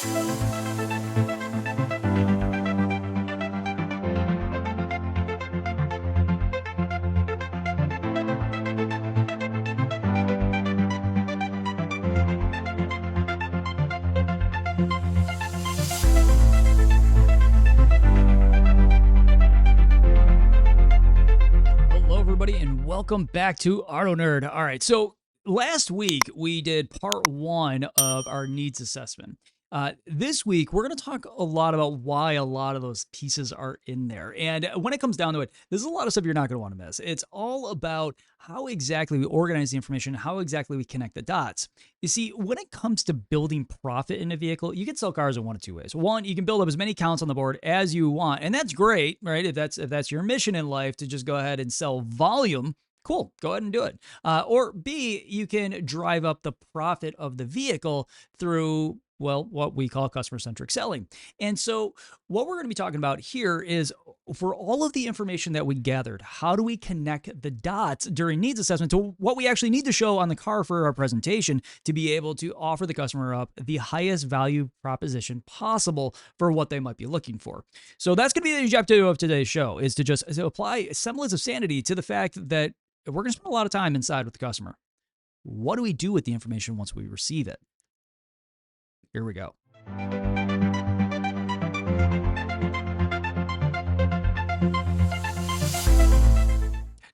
Hello, everybody, and welcome back to AutoKnerd. All right, so last week we did part one of our needs assessment. This week we're going to talk a lot about why a lot of those pieces are in there. And when it comes down to it, there's a lot of stuff you're not going to want to miss. It's all about how exactly we organize the information, how exactly we connect the dots. You see, when it comes to building profit in a vehicle, you can sell cars in one of two ways. One, you can build up as many counts on the board as you want, and that's great, right? If that's your mission in life, to just go ahead and sell volume. Cool, go ahead and do it. Or B, you can drive up the profit of the vehicle through, well, what we call customer-centric selling. And so what we're going to be talking about here is, for all of the information that we gathered, how do we connect the dots during needs assessment to what we actually need to show on the car for our presentation to be able to offer the customer up the highest value proposition possible for what they might be looking for. So that's going to be the objective of today's show, is to just apply a semblance of sanity to the fact that we're going to spend a lot of time inside with the customer. What do we do with the information once we receive it? Here we go.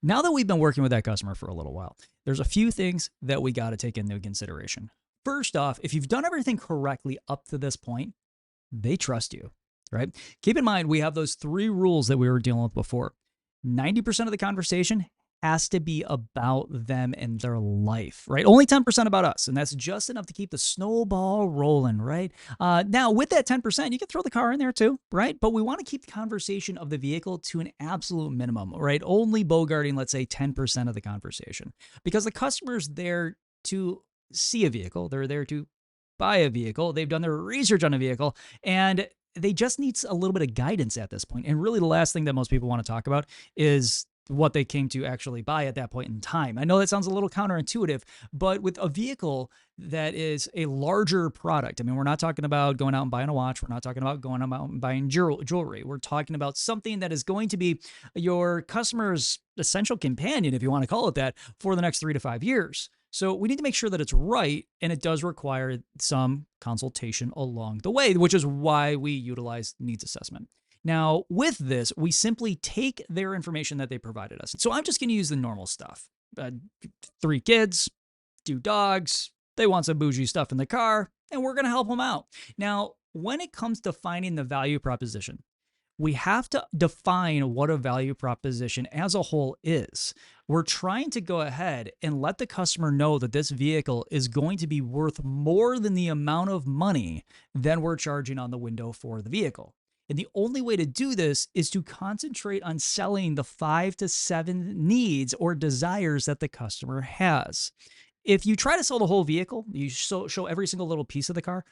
Now that we've been working with that customer for a little while, there's a few things that we got to take into consideration. First off, if you've done everything correctly up to this point, they trust you, right? Keep in mind, we have those three rules that we were dealing with before. 90% of the conversation has to be about them and their life, right? Only 10% about us, and that's just enough to keep the snowball rolling, right? Now, with that 10%, you can throw the car in there too, right? But we want to keep the conversation of the vehicle to an absolute minimum, right? Only bogarting, let's say, 10% of the conversation, because the customer's there to see a vehicle. They're there to buy a vehicle. They've done their research on a vehicle, and they just need a little bit of guidance at this point. And really, the last thing that most people want to talk about is what they came to actually buy at that point in time. I know that sounds a little counterintuitive, but with a vehicle that is a larger product, I mean, we're not talking about going out and buying a watch. We're not talking about going out and buying jewelry. We're talking about something that is going to be your customer's essential companion, if you want to call it that, for the next 3 to 5 years. So we need to make sure that it's right, and it does require some consultation along the way, which is why we utilize needs assessment. Now, with this, we simply take their information that they provided us. So I'm just going to use the normal stuff. 3 kids, 2 dogs, they want some bougie stuff in the car, and we're going to help them out. Now, when it comes to finding the value proposition, we have to define what a value proposition as a whole is. We're trying to go ahead and let the customer know that this vehicle is going to be worth more than the amount of money that we're charging on the window for the vehicle. And the only way to do this is to concentrate on selling the 5 to 7 needs or desires that the customer has. If you try to sell the whole vehicle, you show every single little piece of the car,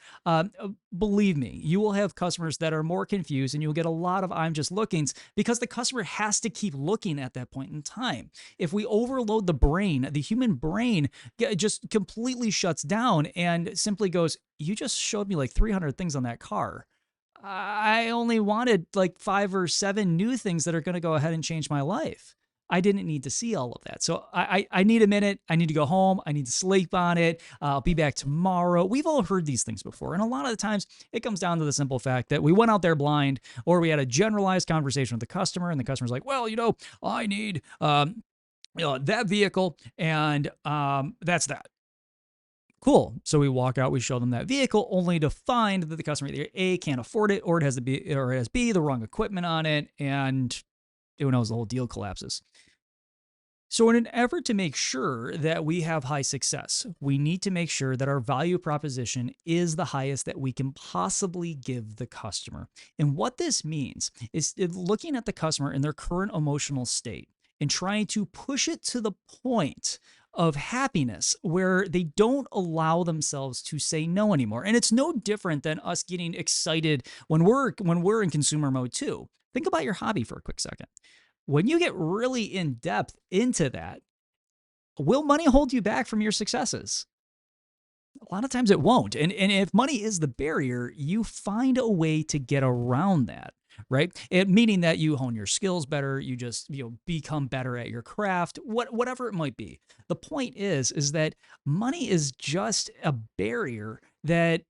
believe me, you will have customers that are more confused, and you'll get a lot of "I'm just lookings," because the customer has to keep looking at that point in time. If we overload the brain, the human brain just completely shuts down and simply goes, "You just showed me like 300 things on that car. I only wanted like 5 or 7 new things that are going to go ahead and change my life. I didn't need to see all of that. So I need a minute. I need to go home. I need to sleep on it. I'll be back tomorrow." We've all heard these things before. And a lot of the times it comes down to the simple fact that we went out there blind, or we had a generalized conversation with the customer, and the customer's like, "Well, I need that vehicle, and that's that." Cool. So we walk out, we show them that vehicle, only to find that the customer either A, can't afford it, or it has B, the wrong equipment on it, and who knows, the whole deal collapses. So in an effort to make sure that we have high success, we need to make sure that our value proposition is the highest that we can possibly give the customer. And what this means is looking at the customer in their current emotional state and trying to push it to the point of happiness where they don't allow themselves to say no anymore. And it's no different than us getting excited when we're in consumer mode too. Think about your hobby for a quick second. When you get really in depth into that, will money hold you back from your successes? A lot of times it won't. And if money is the barrier, you find a way to get around that, right? Meaning that you hone your skills better, you just, become better at your craft, whatever it might be. The point is that money is just a barrier that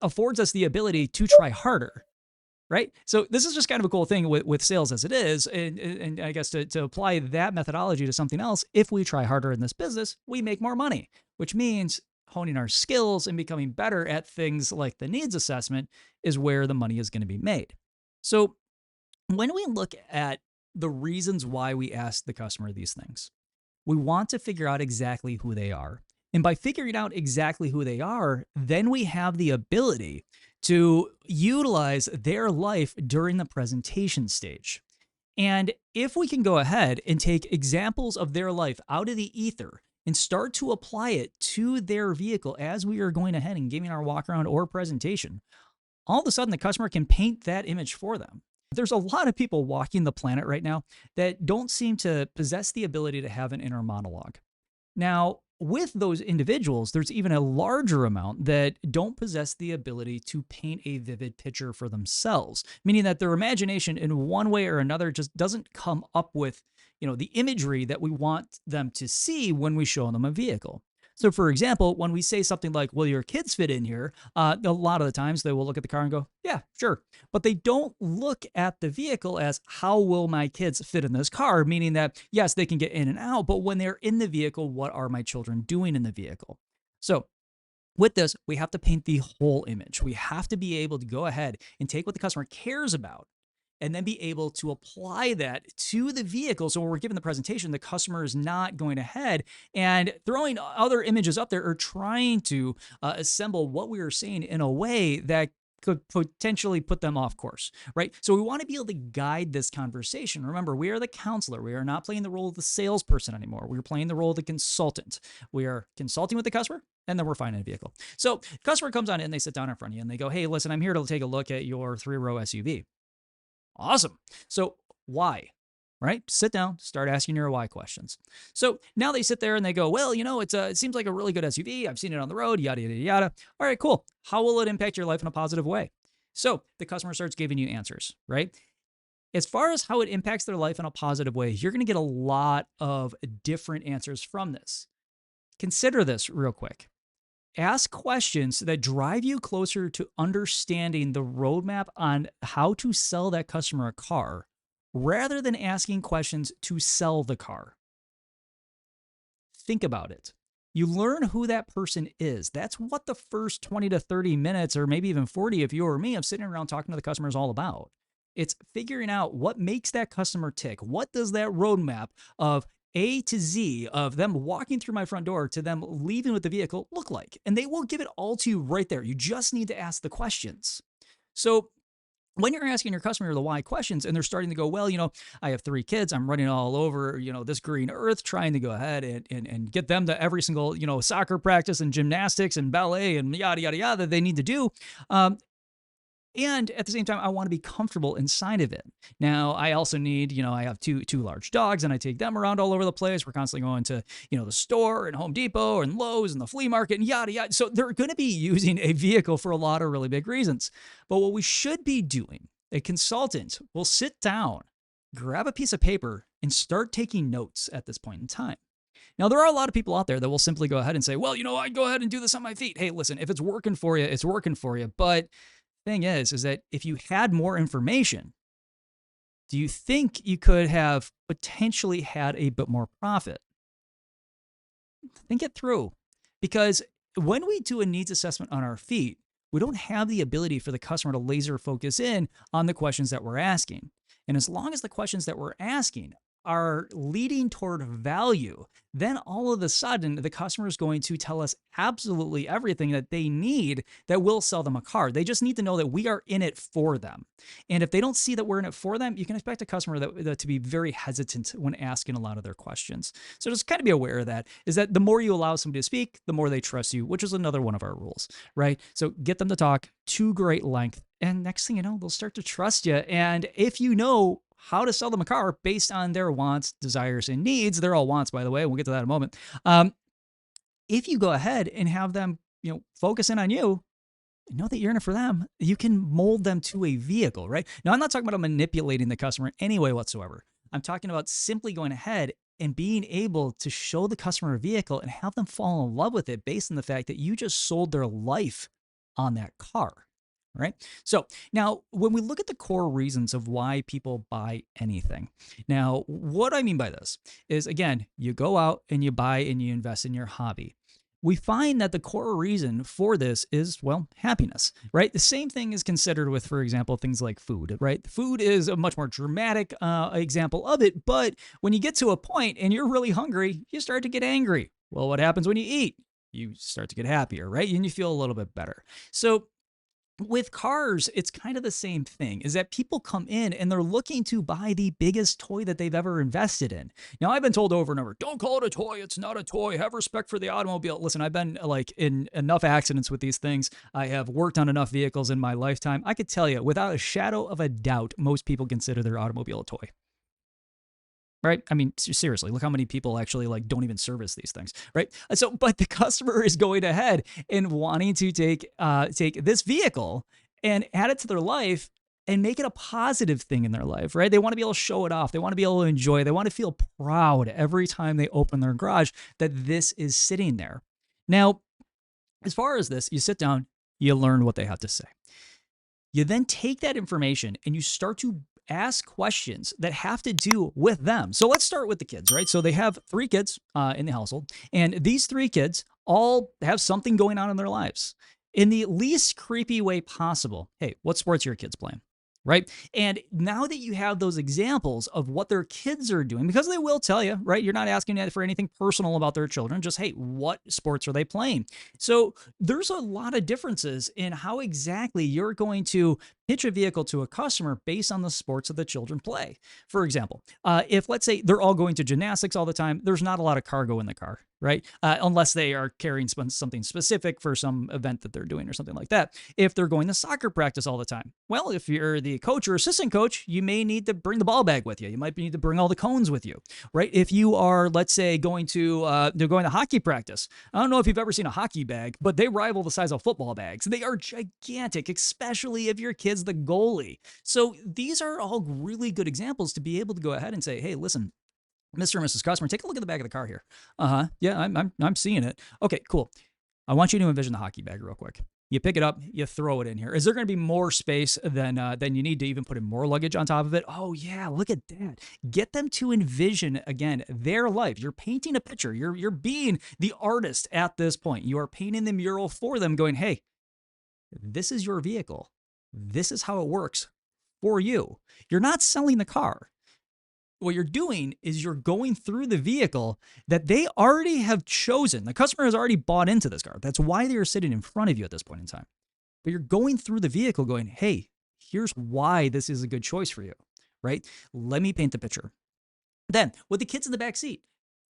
affords us the ability to try harder. Right. So this is just kind of a cool thing with sales as it is. And I guess to apply that methodology to something else, if we try harder in this business, we make more money, which means honing our skills and becoming better at things like the needs assessment is where the money is going to be made. So when we look at the reasons why we ask the customer these things, we want to figure out exactly who they are. And by figuring out exactly who they are, then we have the ability to utilize their life during the presentation stage. And if we can go ahead and take examples of their life out of the ether and start to apply it to their vehicle as we are going ahead and giving our walk around or presentation, all of a sudden the customer can paint that image for them. There's a lot of people walking the planet right now that don't seem to possess the ability to have an inner monologue. Now, with those individuals, there's even a larger amount that don't possess the ability to paint a vivid picture for themselves, meaning that their imagination in one way or another just doesn't come up with, the imagery that we want them to see when we show them a vehicle. So, for example, when we say something like, will your kids fit in here? A lot of the times they will look at the car and go, yeah, sure. But they don't look at the vehicle as, how will my kids fit in this car? Meaning that, yes, they can get in and out, but when they're in the vehicle, what are my children doing in the vehicle? So, with this, we have to paint the whole image. We have to be able to go ahead and take what the customer cares about and then be able to apply that to the vehicle. So when we're giving the presentation, the customer is not going ahead and throwing other images up there or trying to assemble what we are saying in a way that could potentially put them off course, right? So we want to be able to guide this conversation. Remember, we are the counselor. We are not playing the role of the salesperson anymore. We're playing the role of the consultant. We are consulting with the customer, and then we're finding a vehicle. So customer comes on in, they sit down in front of you, and they go, hey, listen, I'm here to take a look at your 3-row SUV. Awesome. So why? Right? Sit down, start asking your why questions. So now they sit there and they go, well, it seems like a really good SUV. I've seen it on the road, yada, yada, yada. All right, cool. How will it impact your life in a positive way? So the customer starts giving you answers, right? As far as how it impacts their life in a positive way, you're going to get a lot of different answers from this. Consider this real quick. Ask questions that drive you closer to understanding the roadmap on how to sell that customer a car rather than asking questions to sell the car. Think about it. You learn who that person is. That's what the first 20 to 30 minutes, or maybe even 40 if you or me, of sitting around talking to the customer is all about. It's figuring out what makes that customer tick. What does that roadmap of A to Z of them walking through my front door to them leaving with the vehicle look like? And they will give it all to you right there. You just need to ask the questions. So when you're asking your customer the why questions and they're starting to go, well, I have 3 kids. I'm running all over, this green earth, trying to go ahead and get them to every single, soccer practice and gymnastics and ballet and yada, yada, yada that they need to do. And at the same time, I want to be comfortable inside of it. Now, I also need, I have two large dogs and I take them around all over the place. We're constantly going to, the store and Home Depot and Lowe's and the flea market and yada, yada. So they're going to be using a vehicle for a lot of really big reasons. But what we should be doing, a consultant will sit down, grab a piece of paper and start taking notes at this point in time. Now, there are a lot of people out there that will simply go ahead and say, well, I'd go ahead and do this on my feet. Hey, listen, if it's working for you, it's working for you. But thing is that if you had more information, do you think you could have potentially had a bit more profit? Think it through. Because when we do a needs assessment on our feet, we don't have the ability for the customer to laser focus in on the questions that we're asking. And as long as the questions that we're asking are leading toward value, then all of a sudden the customer is going to tell us absolutely everything that they need that will sell them a car. They just need to know that we are in it for them. And if they don't see that we're in it for them, you can expect a customer that to be very hesitant when asking a lot of their questions. So just kind of be aware of that, is that the more you allow somebody to speak, the more they trust you, which is another one of our rules, right? So get them to talk to great length. And next thing you know, they'll start to trust you. And if you know how to sell them a car based on their wants, desires, and needs. They're all wants, by the way. We'll get to that in a moment. If you go ahead and have them focus in on you, know that you're in it for them. You can mold them to a vehicle, right? Now, I'm not talking about manipulating the customer in any way whatsoever. I'm talking about simply going ahead and being able to show the customer a vehicle and have them fall in love with it based on the fact that you just sold their life on that car, right? So now, when we look at the core reasons of why people buy anything, now, what I mean by this is, again, you go out and you buy and you invest in your hobby. We find that the core reason for this is, well, happiness, right? The same thing is considered with, for example, things like food, right? Food is a much more dramatic example of it, but when you get to a point and you're really hungry, you start to get angry. Well, what happens when you eat? You start to get happier, right? And you feel a little bit better. So with cars, it's kind of the same thing, is that people come in and they're looking to buy the biggest toy that they've ever invested in. Now, I've been told over and over, don't call it a toy. It's not a toy. Have respect for the automobile. Listen, I've been like in enough accidents with these things. I have worked on enough vehicles in my lifetime. I could tell you without a shadow of a doubt, most people consider their automobile a toy. Right? I mean, seriously, look how many people actually like don't even service these things, right? So, but the customer is going ahead and wanting to take this vehicle and add it to their life and make it a positive thing in their life, right? They want to be able to show it off. They want to be able to enjoy it. They want to feel proud every time they open their garage that this is sitting there. Now, as far as this, you sit down, you learn what they have to say. You then take that information and you start to ask questions that have to do with them. So let's start with the kids, right? So they have 3 kids in the household, and these 3 kids all have something going on in their lives in the least creepy way possible. Hey, what sports are your kids playing? Right. And now that you have those examples of what their kids are doing, because they will tell you, right? You're not asking for anything personal about their children. Just, hey, what sports are they playing? So there's a lot of differences in how exactly you're going to pitch a vehicle to a customer based on the sports that the children play. For example, if let's say they're all going to gymnastics all the time, there's not a lot of cargo in the car, right? Unless they are carrying something specific for some event that they're doing or something like that. If they're going to soccer practice all the time, well, if you're the coach or assistant coach, you may need to bring the ball bag with you. You might need to bring all the cones with you, right? If you are, let's say, going to hockey practice, I don't know if you've ever seen a hockey bag, but they rival the size of football bags. They are gigantic, especially if your kid's the goalie. So these are all really good examples to be able to go ahead and say, hey, listen, Mr. and Mrs. Customer, take a look at the back of the car here. Yeah, I'm seeing it. Okay, cool. I want you to envision the hockey bag real quick. You pick it up, you throw it in here. Is there going to be more space than you need to even put in more luggage on top of it? Oh yeah, look at that. Get them to envision again their life. You're painting a picture. You're being the artist at this point. You are painting the mural for them, going, hey, this is your vehicle. This is how it works for you. You're not selling the car. What you're doing is you're going through the vehicle that they already have chosen. The customer has already bought into this car. That's why they are sitting in front of you at this point in time. But you're going through the vehicle going, hey, here's why this is a good choice for you, right? Let me paint the picture. Then with the kids in the back seat.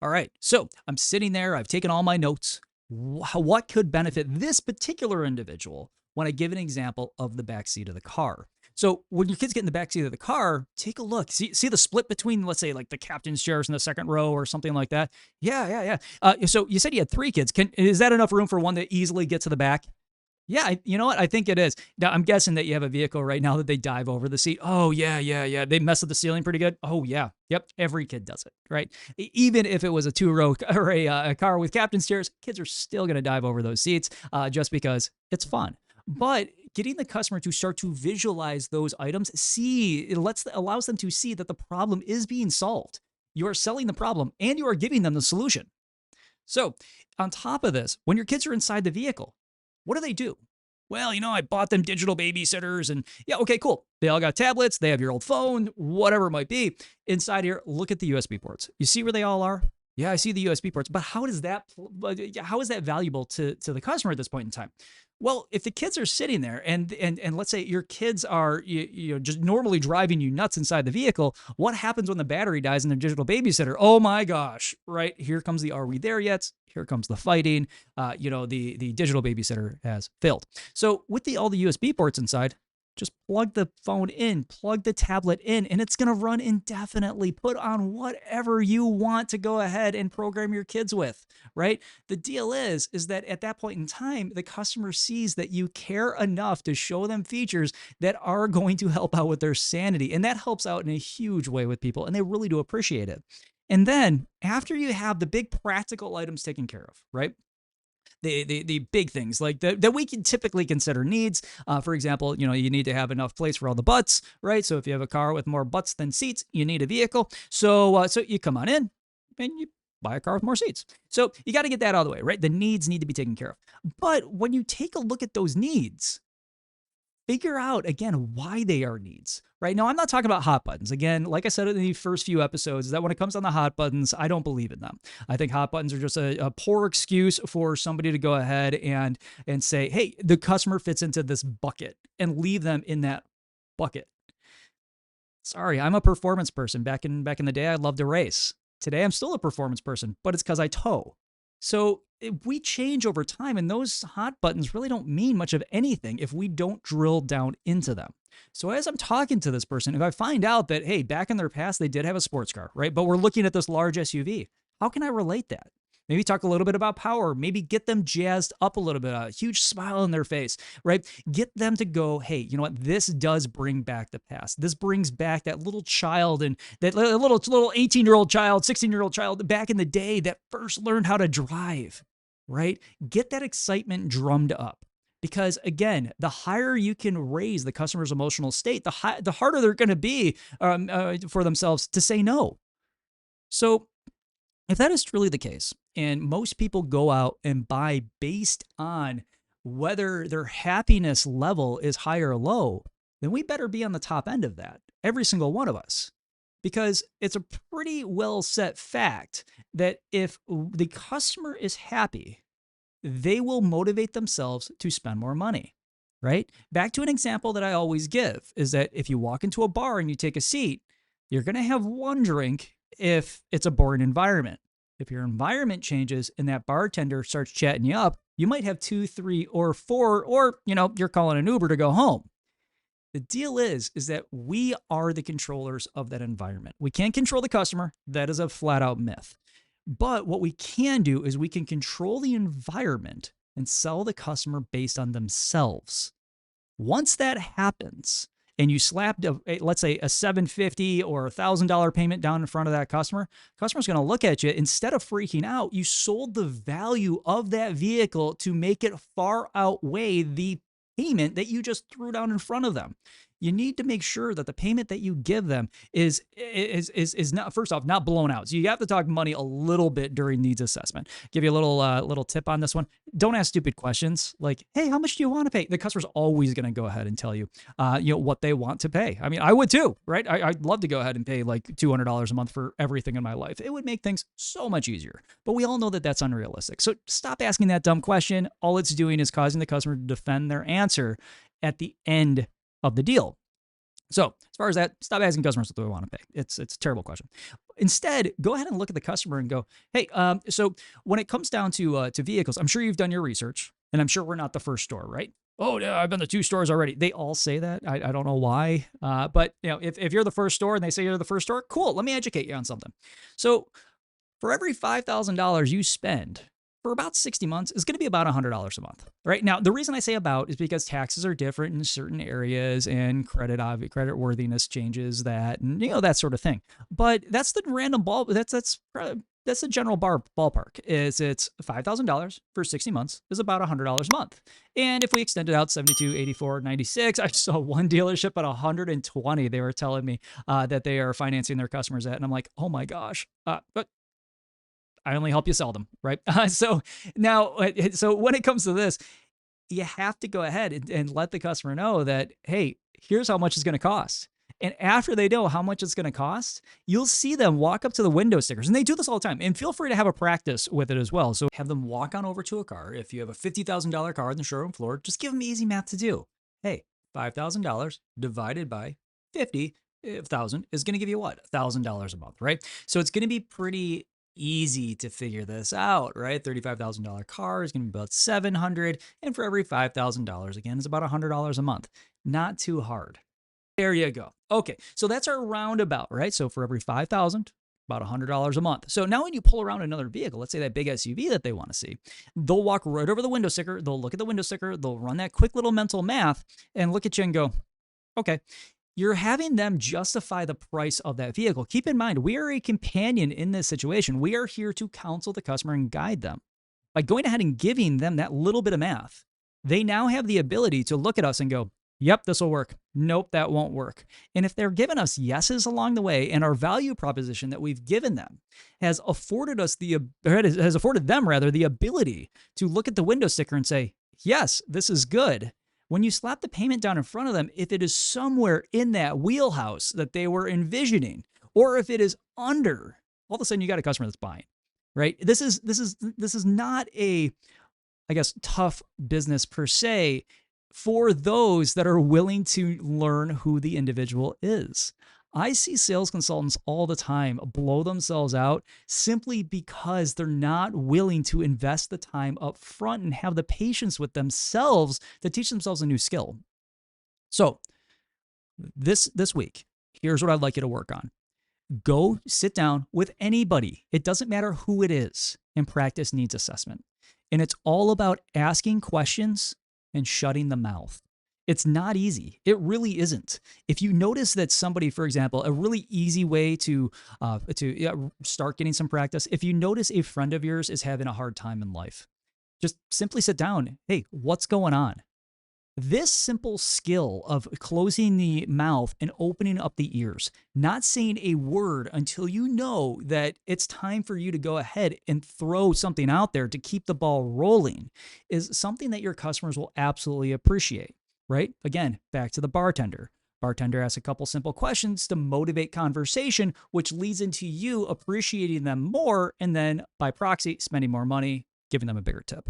All right, so I'm sitting there. I've taken all my notes. What could benefit this particular individual when I give an example of the back seat of the car? So when your kids get in the backseat of the car, take a look. See the split between, let's say, like the captain's chairs in the second row or something like that? Yeah. So you said you had 3 kids. Is that enough room for one to easily get to the back? Yeah, you know what? I think it is. Now, I'm guessing that you have a vehicle right now that they dive over the seat. Oh, yeah. They mess with the ceiling pretty good. Oh, yeah. Yep, every kid does it, right? Even if it was a 2-row or a car with captain's chairs, kids are still going to dive over those seats just because it's fun. But getting the customer to start to visualize those items, allows them to see that the problem is being solved. You are selling the problem and you are giving them the solution. So on top of this, when your kids are inside the vehicle, what do? Well, I bought them digital babysitters and yeah, okay, cool. They all got tablets. They have your old phone, whatever it might be. Inside here, look at the USB ports. You see where they all are? Yeah, I see the USB ports, but how is that valuable to the customer at this point in time? Well, if the kids are sitting there and let's say your kids are just normally driving you nuts inside the vehicle, what happens when the battery dies in their digital babysitter? Oh my gosh, right? Here comes the are we there yet? Here comes the fighting. The digital babysitter has failed. So with all the USB ports inside, Just plug the phone in, plug the tablet in, and it's going to run indefinitely. Put on whatever you want to go ahead and program your kids with, right? The deal is that at that point in time, the customer sees that you care enough to show them features that are going to help out with their sanity. And that helps out in a huge way with people, and they really do appreciate it. And then after you have the big practical items taken care of, right? The big things like that we can typically consider needs. For example, you need to have enough place for all the butts, right? So if you have a car with more butts than seats, you need a vehicle. So you come on in and you buy a car with more seats. So you got to get that out of the way, right? The needs need to be taken care of. But when you take a look at those needs, figure out again why they are needs. Right now, I'm not talking about hot buttons. Again, like I said in the first few episodes, is that when it comes on the hot buttons, I don't believe in them. I think hot buttons are just a poor excuse for somebody to go ahead and say, hey, the customer fits into this bucket, and leave them in that bucket. Sorry, I'm a performance person. Back in the day, I loved to race. Today, I'm still a performance person, but it's because I tow. So we change over time, and those hot buttons really don't mean much of anything if we don't drill down into them. So as I'm talking to this person, if I find out that, hey, back in their past, they did have a sports car, right? But we're looking at this large SUV, how can I relate that? Maybe talk a little bit about power, maybe get them jazzed up a little bit, a huge smile on their face, right? Get them to go, hey, you know what? This does bring back the past. This brings back that little child and that little 18-year-old child, 16-year-old child back in the day that first learned how to drive, right? Get that excitement drummed up. Because again, the higher you can raise the customer's emotional state, the harder they're going to be for themselves to say no. So if that is truly the case, and most people go out and buy based on whether their happiness level is high or low, then we better be on the top end of that, every single one of us. Because it's a pretty well set fact that if the customer is happy, they will motivate themselves to spend more money, right? Back to an example that I always give is that if you walk into a bar and you take a seat, you're going to have one drink if it's a boring environment. If your environment changes and that bartender starts chatting you up, you might have 2, 3, or 4, or you're calling an Uber to go home. The deal is that we are the controllers of that environment. We can't control the customer. That is a flat out myth. But what we can do is we can control the environment and sell the customer based on themselves. Once that happens, and you slapped, let's say, a $750 or $1,000 payment down in front of that customer's going to look at you. Instead of freaking out, you sold the value of that vehicle to make it far outweigh the payment that you just threw down in front of them. You need to make sure that the payment that you give them is not, first off, not blown out. So you have to talk money a little bit during needs assessment. Give you a little tip on this one. Don't ask stupid questions like, hey, how much do you want to pay? The customer's always going to go ahead and tell you, what they want to pay. I mean, I would too, right? I'd love to go ahead and pay like $200 a month for everything in my life. It would make things so much easier. But we all know that that's unrealistic. So stop asking that dumb question. All it's doing is causing the customer to defend their answer at the end of the deal. So as far as that, stop asking customers what they want to pay. It's a terrible question. Instead, go ahead and look at the customer and go, hey, so when it comes down to vehicles, I'm sure you've done your research, and I'm sure we're not the first store, right? Oh, yeah, I've been to 2 stores already. They all say that. I don't know why. But if you're the first store and they say you're the first store, cool. Let me educate you on something. So for every $5,000 you spend for about 60 months is going to be about $100 a month, right? Now, the reason I say about is because taxes are different in certain areas and credit worthiness changes that, and that sort of thing. But that's the random that's the general ballpark. It's $5,000 for 60 months is about $100 a month. And if we extend it out 72, 84, 96, I saw one dealership at 120. They were telling me that they are financing their customers at, and I'm like, oh my gosh, but I only help you sell them, right? So when it comes to this, you have to go ahead and let the customer know that, hey, here's how much it's going to cost. And after they know how much it's going to cost, you'll see them walk up to the window stickers. And they do this all the time. And feel free to have a practice with it as well. So have them walk on over to a car. If you have a $50,000 car on the showroom floor, just give them easy math to do. Hey, $5,000 divided by 50,000 is going to give you what? $1,000 a month, right? So it's going to be pretty easy to figure this out, right? $35,000 car is going to be about $700, and for every $5,000, again, it's about $100 a month. Not too hard. There you go. Okay, so that's our roundabout, right? So for every 5,000, about $100 a month. So now when you pull around another vehicle, let's say that big SUV that they want to see, they'll walk right over the window sticker, they'll look at the window sticker, they'll run that quick little mental math and look at you and go, okay, you're having them justify the price of that vehicle. Keep in mind, we are a companion in this situation. We are here to counsel the customer and guide them. By going ahead and giving them that little bit of math, they now have the ability to look at us and go, yep, this will work. Nope, that won't work. And if they're giving us yeses along the way, and our value proposition that we've given them has afforded them the ability to look at the window sticker and say, yes, this is good. When you slap the payment down in front of them, if it is somewhere in that wheelhouse that they were envisioning, or if it is under, all of a sudden you got a customer that's buying, right? This is not a, I guess, tough business per se for those that are willing to learn who the individual is. I see sales consultants all the time blow themselves out simply because they're not willing to invest the time up front and have the patience with themselves to teach themselves a new skill. So this week, here's what I'd like you to work on. Go sit down with anybody. It doesn't matter who it is, and practice needs assessment. And it's all about asking questions and shutting the mouth. It's not easy. It really isn't. If you notice that somebody, for example, a really easy way to start getting some practice, if you notice a friend of yours is having a hard time in life, just simply sit down. Hey, what's going on? This simple skill of closing the mouth and opening up the ears, not saying a word until you know that it's time for you to go ahead and throw something out there to keep the ball rolling, is something that your customers will absolutely appreciate. Right? Again, back to the bartender. Bartender asks a couple simple questions to motivate conversation, which leads into you appreciating them more, and then by proxy, spending more money, giving them a bigger tip.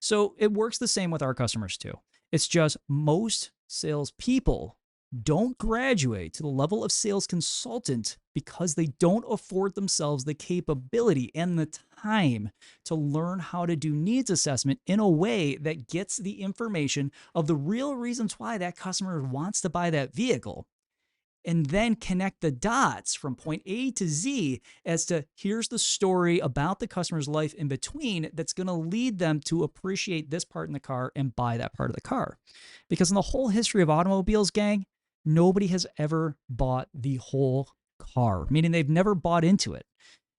So it works the same with our customers too. It's just most salespeople don't graduate to the level of sales consultant because they don't afford themselves the capability and the time to learn how to do needs assessment in a way that gets the information of the real reasons why that customer wants to buy that vehicle, and then connect the dots from point A to Z as to here's the story about the customer's life in between that's going to lead them to appreciate this part in the car and buy that part of the car. Because in the whole history of automobiles, gang, nobody has ever bought the whole car, meaning they've never bought into it.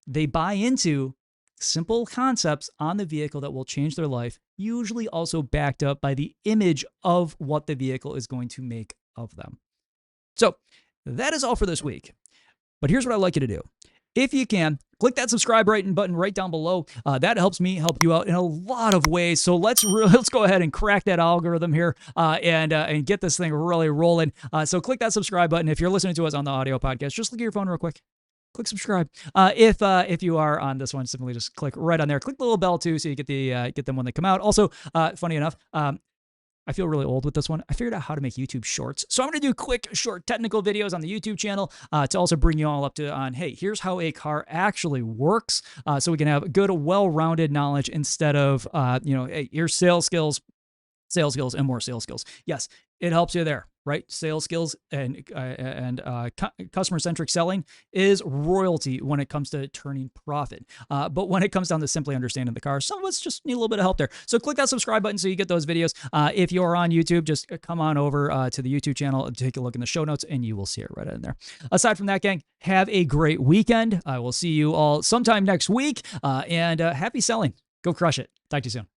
They buy into simple concepts on the vehicle that will change their life, usually also backed up by the image of what the vehicle is going to make of them. So that is all for this week. But here's what I'd like you to do. If you can, click that subscribe button right down below. That helps me help you out in a lot of ways. So let's go ahead and crack that algorithm here and get this thing really rolling. So click that subscribe button. If you're listening to us on the audio podcast, just look at your phone real quick. Click subscribe. If you are on this one, simply just click right on there. Click the little bell too, so you get them when they come out. Also, funny enough, I feel really old with this one. I figured out how to make YouTube shorts. So I'm going to do quick, short technical videos on the YouTube channel to also bring you all up to on, hey, here's how a car actually works, so we can have good, well-rounded knowledge instead of, hey, here's sales skills, and more sales skills. Yes, it helps you there, right? Sales skills and customer-centric selling is royalty when it comes to turning profit. But when it comes down to simply understanding the car, some of us just need a little bit of help there. So click that subscribe button so you get those videos. If you're on YouTube, just come on over to the YouTube channel and take a look in the show notes, and you will see it right in there. Aside from that, gang, have a great weekend. I will see you all sometime next week, and happy selling. Go crush it. Talk to you soon.